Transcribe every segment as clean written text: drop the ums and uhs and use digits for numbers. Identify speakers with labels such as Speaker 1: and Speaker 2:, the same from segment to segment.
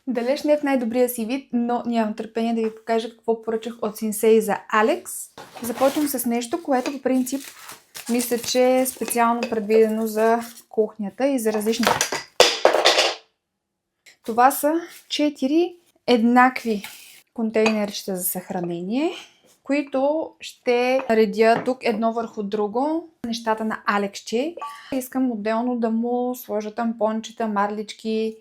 Speaker 1: Далеч не е в най-добрия си вид, но нямам търпение да ви покажа какво поръчах от Синсей за Алекс. Започвам с нещо, което по принцип мисля, че е специално предвидено за кухнята и за различни. Това са 4 еднакви контейнерчета за съхранение, които ще редя тук едно върху друго нещата на Алексче. Искам отделно да му сложа тампончета, марлички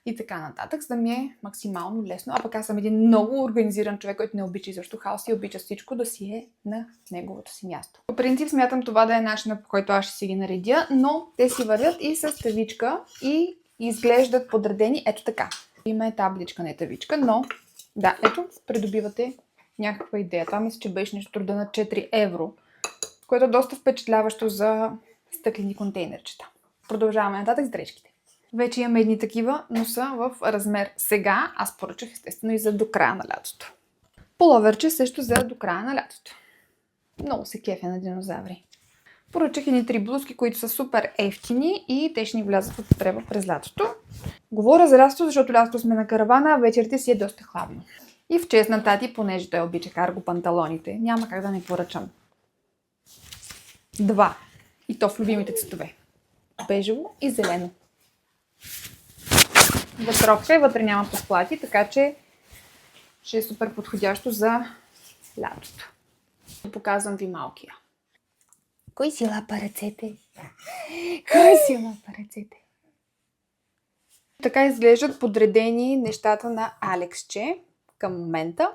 Speaker 1: и така нататък, за да ми е максимално лесно. А пък аз съм един много организиран човек, който не обича изобщо хаос и обича всичко да си е на неговото си място. По принцип смятам това да е начинът, по който аз ще си ги наредя, но те си вървят и с тавичка и изглеждат подредени ето така. Има табличка, не тавичка, но да, ето, придобивате някаква идея. Това мисля, че беше нещо труда на 4 евро, което е доста впечатляващо за стъклени контейнерчета. Продължаваме нататък с дрежките. Вече имаме едни такива, но са в размер сега. Аз поръчах естествено и за до края на лятото. Половерче също за до края на лятото. Много се кефя на динозаври. Поръчах едни 3 блузки, които са супер ефтини и те ще ни влязат в употреба през лятото. Говоря за лятото, защото лятото сме на каравана, а вечерите си е доста хладно. И в чест на тати, понеже той обича карго панталоните, няма как да не поръчам 2. И то в любимите цветове. Бежево и зелено. Ветровка и вътре няма подплати, така че ще е супер подходящо за лятото. Показвам ви малкия. Кой си лапа ръцете? Кой си лапа ръцете? Така изглеждат подредени нещата на Алексче към момента.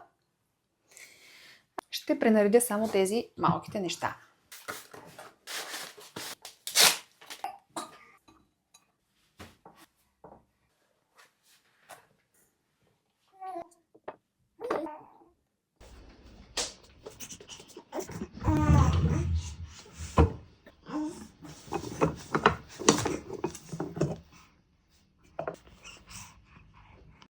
Speaker 1: Ще пренаредя само тези малките неща.